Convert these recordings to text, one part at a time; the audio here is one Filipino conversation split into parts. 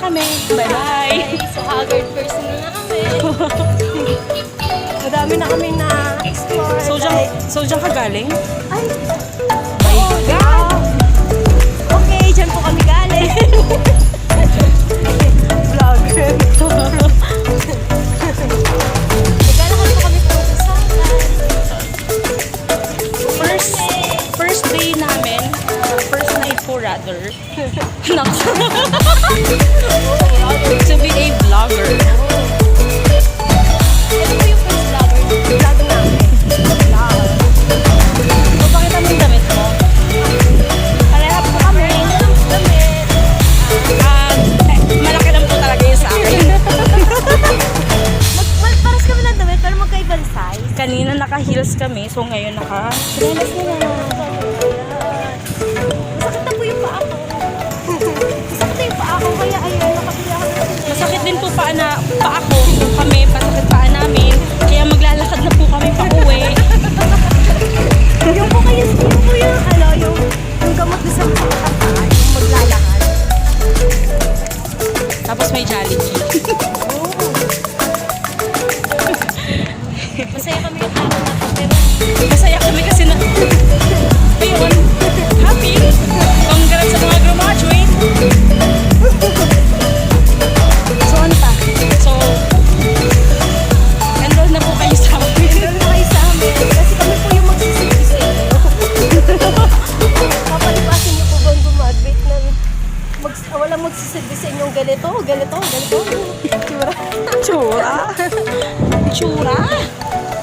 kami. Bye-bye. So, haggard person na kami. Madami na kami na explore. So, dyan ka galing? Ay, My God! okay, dyan po kami galing. Vlogger. Naglalakad po kami po sa First day namin, first night po rather, to be a vlogger. Ito po yung first vlogger. Vlog namin. Papakita mo yung damit mo. Pareha po kami. Malaki lang po talaga yun sa akin. Paras kami lang damit, pero magkaibang size. Kanina naka-heels kami, so ngayon naka-trelas na lang. Masakit na po yung paa ko. Masakit na yung paa ko, kaya ayun, nakapila kami. Masakit din po paa ko. Kami, pasakit paa namin. Kaya maglalakad na po kami pa uwi. Yung po yung yung gamot na sa paa, yung maglalakad. Tapos may Jollibee. Masaya kami yung araw na to, pero Masaya kami kasi na... Ayun, happy. Congrats sa mga graduate. So, ano pa? So, enroll na po kayo sa amin. enroll na kayo sa amin. Kasi kami po yung magsisilbi sa inyo. Papalipasin niyo po ba ang gumagwait na walang magsisilbi sa inyong ganito. Tsura. Tsura.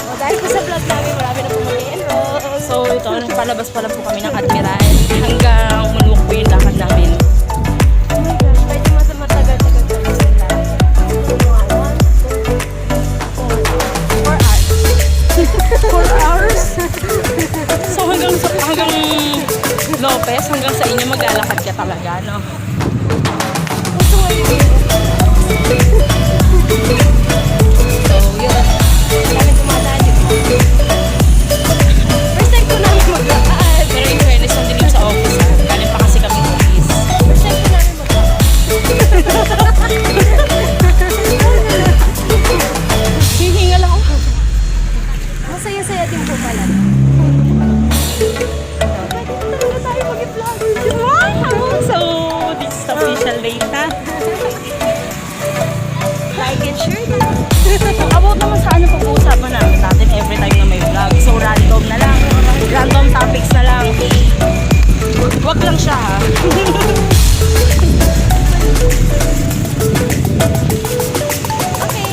O, dahil po sa vlog namin, marami na po mag-enroll. So, ito, palabas pa lang po kami ng Admiral. Hanggang umulok po yung lakad namin. Oh my gosh, medyo matagal-tagal kami sila. Mga 4 hours? So, hanggang Lopez, hanggang sa inyo maglalakad ka talaga, no? gusto nga yun. So, yun. Kami dumadaan dito. First time ko namin maglakad. Pero in fairness, ang dilim sa office, ha? Galing pa kasi kami office. First time ko namin maglakad. Hihingal ako. Masaya-saya din po pala. Pwede na talaga tayo mag-vlogger. Wow! So, this is the official date, ha? Like and share na. About naman sa ano pag-uusapan natin every time na may vlog. So, random na lang. Random topics na lang. Wag lang siya, ha? Okay.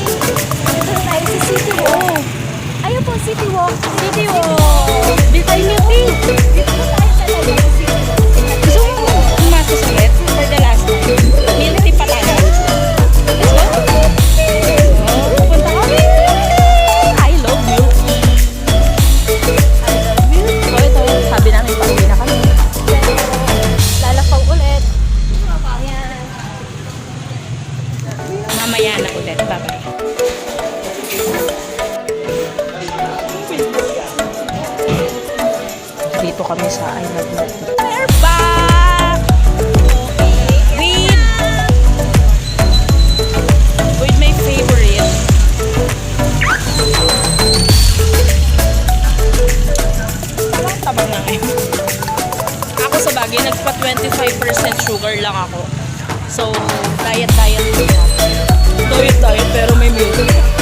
Dito na tayo sa City Walk. Ayun po, City Walk. City Walk. Di tayo ngiti. Dito na tayo talaga sa City Walk. Gusto mo umasos ulit for the last time? Milk tea pa tayo. Let's go. Oh, pupunta kami. I love milk tea. I love you. So, ito, sabi namin pauwi na kami. Pero, lalapaw ulit. Ayan. Mamaya na ulit. Bye-bye. Dito kami sa I Love Milk Tea. We're back! With my favorite. Parang tabang na ngayon. Ako sa bagay, nagpa 25% sugar lang ako. So, diet. Diet, pero may milk.